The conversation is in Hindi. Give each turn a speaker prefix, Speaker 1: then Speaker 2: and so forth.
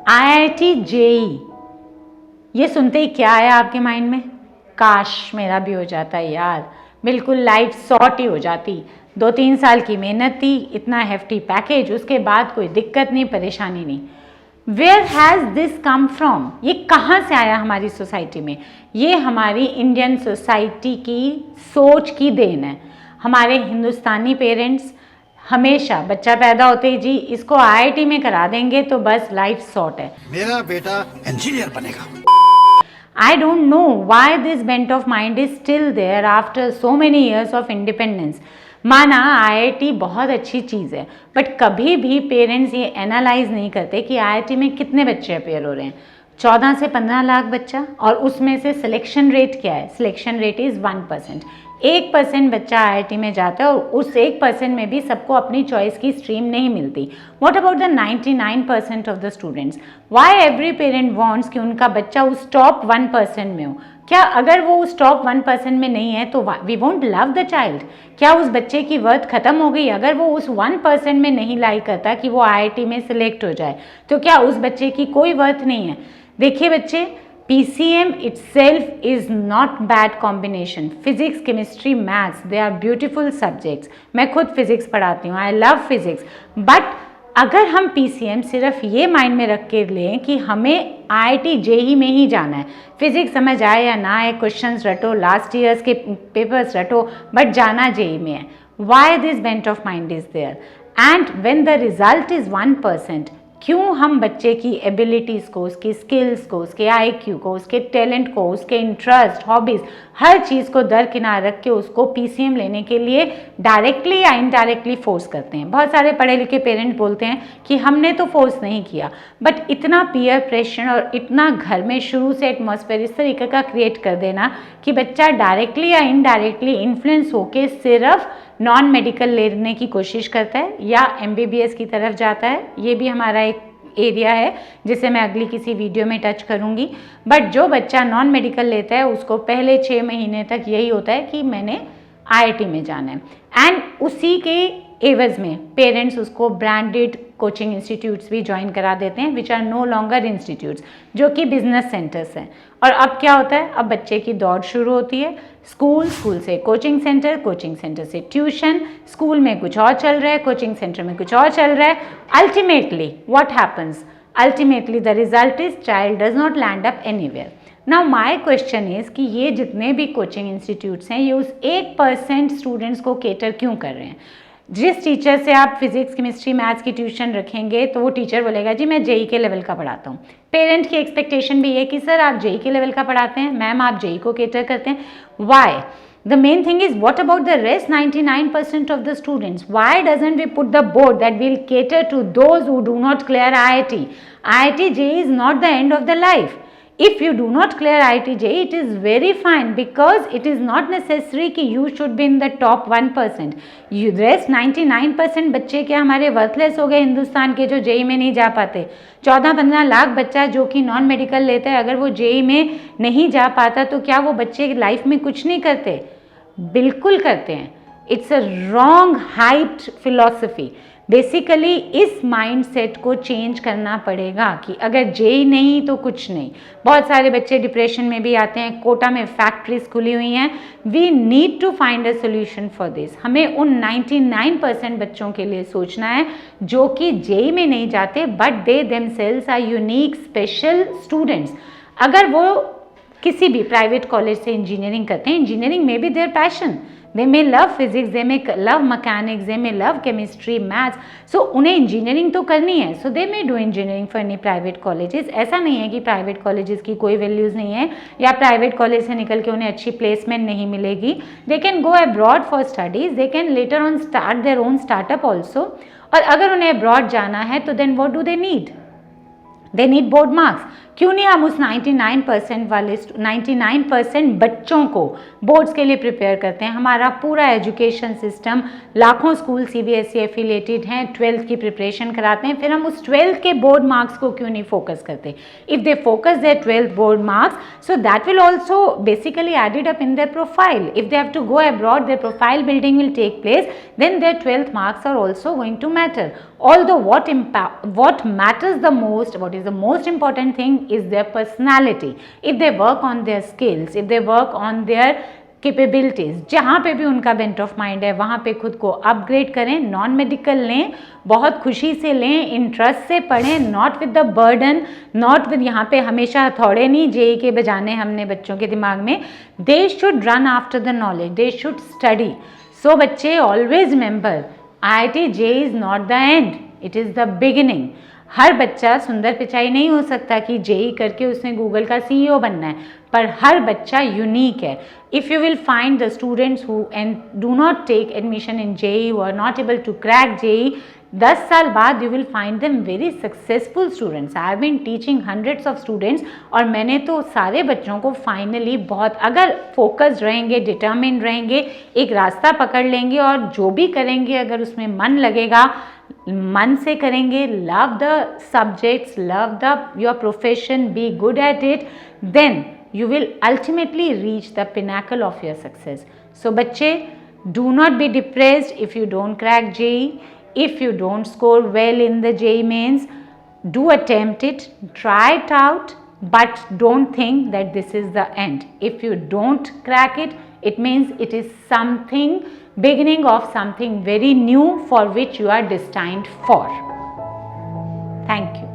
Speaker 1: IIT जेई, ये सुनते ही क्या आया आपके माइंड में? काश मेरा भी हो जाता यार, बिल्कुल लाइफ सॉर्ट ही हो जाती। 2-3 साल की मेहनत थी, इतना हेफ्टी पैकेज, उसके बाद कोई दिक्कत नहीं, परेशानी नहीं। Where has this come from? ये कहाँ से आया हमारी सोसाइटी में? ये हमारी इंडियन सोसाइटी की सोच की देन है। हमारे हिंदुस्तानी पेरेंट्स हमेशा बच्चा पैदा होते ही जी इसको IIT में करा देंगे तो बस लाइफ सॉर्ट है,
Speaker 2: मेरा बेटा इंजीनियर बनेगा।
Speaker 1: I don't know why this bent of mind is still there after so many years of independence. माना IIT बहुत अच्छी चीज़ है, बट कभी भी पेरेंट्स ये एनालाइज नहीं करते कि IIT में कितने बच्चे अपेयर हो रहे हैं। 14 से 15 लाख बच्चा, और उसमें से सिलेक्शन रेट क्या है? Selection rate is 1%। 1% बच्चा IIT में जाता है, और उस 1% में भी सबको अपनी चॉइस की स्ट्रीम नहीं मिलती। What about the 99% of the students? Why every parent wants कि उनका बच्चा उस टॉप 1% में हो? क्या अगर वो उस टॉप 1% में नहीं है तो we won't love the child? क्या उस बच्चे की वर्थ खत्म हो गई? अगर वो उस 1% में नहीं लाई करता कि वो IIT में सिलेक्ट हो जाए, तो क्या उस बच्चे की कोई वर्थ नहीं है? देखिए बच्चे, PCM itself is not bad combination. Physics, chemistry, maths, they are beautiful subjects. मैं खुद फिजिक्स पढ़ाती हूँ, I love physics. But अगर हम PCM सिर्फ ये माइंड में रख के लें कि हमें IIT जेई में ही जाना है, फिजिक्स समझ आए या ना आए, क्वेश्चंस रटो, लास्ट ईयर्स के पेपर्स रटो, बट जाना जेई में है. Why this bent of mind is there? And when the result is 1%, क्यों हम बच्चे की एबिलिटीज़ को, उसकी स्किल्स को, उसके IQ को, उसके टैलेंट को, उसके इंटरेस्ट, हॉबीज़, हर चीज़ को दरकिनार रख के उसको PCM लेने के लिए डायरेक्टली या इनडायरेक्टली फोर्स करते हैं? बहुत सारे पढ़े लिखे पेरेंट बोलते हैं कि हमने तो फोर्स नहीं किया, बट इतना पीयर प्रेशर और इतना घर में शुरू से एटमॉस्फेयर इस तरीके का क्रिएट कर देना कि बच्चा डायरेक्टली या इनडायरेक्टली इन्फ्लुएंस होकर सिर्फ नॉन मेडिकल लेने की कोशिश करता है या MBBS की तरफ जाता है। ये भी हमारा एक एरिया है जिसे मैं अगली किसी वीडियो में टच करूँगी। बट जो बच्चा नॉन मेडिकल लेता है उसको पहले 6 महीने तक यही होता है कि मैंने IIT में जाना है, एंड उसी के एवज में पेरेंट्स उसको ब्रांडेड कोचिंग इंस्टीट्यूट्स भी ज्वाइन करा देते हैं, which are no longer institutes, जो कि बिजनेस सेंटर्स हैं। और अब क्या होता है? अब बच्चे की दौड़ शुरू होती है, स्कूल, स्कूल से कोचिंग सेंटर, कोचिंग सेंटर से ट्यूशन, स्कूल में कुछ और चल रहा है, कोचिंग सेंटर में कुछ और चल रहा है। Ultimately what happens? Ultimately the result is child does not land up anywhere. Now my question is कि ये जितने भी कोचिंग इंस्टीट्यूट्स हैं ये उस 1% स्टूडेंट्स को केटर क्यों कर रहे हैं? जिस टीचर से आप फिजिक्स, केमिस्ट्री, मैथ्स की ट्यूशन रखेंगे तो वो टीचर बोलेगा जी मैं जेई के लेवल का पढ़ाता हूँ। पेरेंट की एक्सपेक्टेशन भी है कि सर आप जेई के लेवल का पढ़ाते हैं, मैम आप जेई को केटर करते हैं। Y? The main thing is, what about the rest 99% of the students? Why doesn't we put the board that will cater to those who do not clear IIT? IIT JEE is not the end of the life. If you do not clear IIT JEE, it is very fine because it is not necessary कि you should be in the top 1%. You rest 99% बच्चे क्या हमारे वर्थलेस हो गए हिंदुस्तान के, जो जेई में नहीं जा पाते? 14-15 लाख बच्चा जो कि नॉन मेडिकल लेता है, अगर वो जेई में नहीं जा पाता तो क्या वो बच्चे लाइफ में कुछ नहीं करते? बिल्कुल करते हैं। It's a wrong hyped philosophy. Basically इस माइंडसेट को चेंज करना पड़ेगा कि अगर जेई नहीं तो कुछ नहीं। बहुत सारे बच्चे डिप्रेशन में भी आते हैं, कोटा में फैक्ट्रीज खुली हुई हैं। We need to find a solution for this. हमें उन 99% बच्चों के लिए सोचना है जो कि जेई में नहीं जाते, but they themselves are unique special students. अगर वो किसी भी प्राइवेट कॉलेज से इंजीनियरिंग करते हैं, इंजीनियरिंग में भी there passion, they may love physics, they may love mechanics, they may love chemistry, maths, so उन्हें इंजीनियरिंग तो करनी है, so they may do engineering for any private colleges. ऐसा नहीं है कि प्राइवेट कॉलेजेस की कोई वैल्यूज़ नहीं है या प्राइवेट कॉलेज से निकल के उन्हें अच्छी प्लेसमेंट नहीं मिलेगी। They can go abroad for studies, they can later on start their own startup also. और अगर उन्हें अब्रॉड जाना है तो then what do they need? They need board marks. क्यों नहीं हम उस 99% वाले 99% बच्चों को बोर्ड्स के लिए प्रिपेयर करते हैं। हमारा पूरा एजुकेशन सिस्टम, लाखों स्कूल CBSE एफिलेटेड हैं, 12th की प्रिपरेशन कराते हैं, फिर हम उस 12th के बोर्ड मार्क्स को क्यों नहीं फोकस करते। If they focus their 12th board marks, so that will also basically added up in their profile. If they have to go abroad, their profile building will take place, then their 12th marks are also going to matter. Although what matters the most, what is the most important thing is their personality. If they work on their skills, if they work on their capabilities, जहाँ पे भी उनका बेंट ऑफ माइंड है वहाँ पे खुद को अपग्रेड करें, नॉन मेडिकल लें, बहुत खुशी से लें, इंटरेस्ट से पढ़ें, not with the burden, not with यहाँ पे हमेशा हथौड़े नहीं जेई के बजाने हमने बच्चों के दिमाग में। They should run after the knowledge, they should study. So बच्चे always remember, IIT JEE is not the end, it is the beginning. हर बच्चा सुंदर पिचाई नहीं हो सकता कि JEE करके उसने गूगल का CEO बनना है, पर हर बच्चा यूनिक है। If you will find the students who and do not take admission in JEE, who are not able to crack JEE, 10 साल बाद you will find them very successful students. I have been teaching hundreds of students, और मैंने तो सारे बच्चों को फाइनली बहुत, अगर फोकस्ड रहेंगे, डिटर्मिन्ड रहेंगे, एक रास्ता पकड़ लेंगे और जो भी करेंगे अगर उसमें मन लगेगा, मन से करेंगे, love the subjects, love the your profession, be good at it, then you will ultimately reach the pinnacle of your success. So बच्चे, do not be depressed if you don't crack JEE, if you don't score well in the JEE mains. Do attempt it, try it out, but don't think that this is the end. If you don't crack it, it means it is something, beginning of something very new for which you are destined for. Thank you.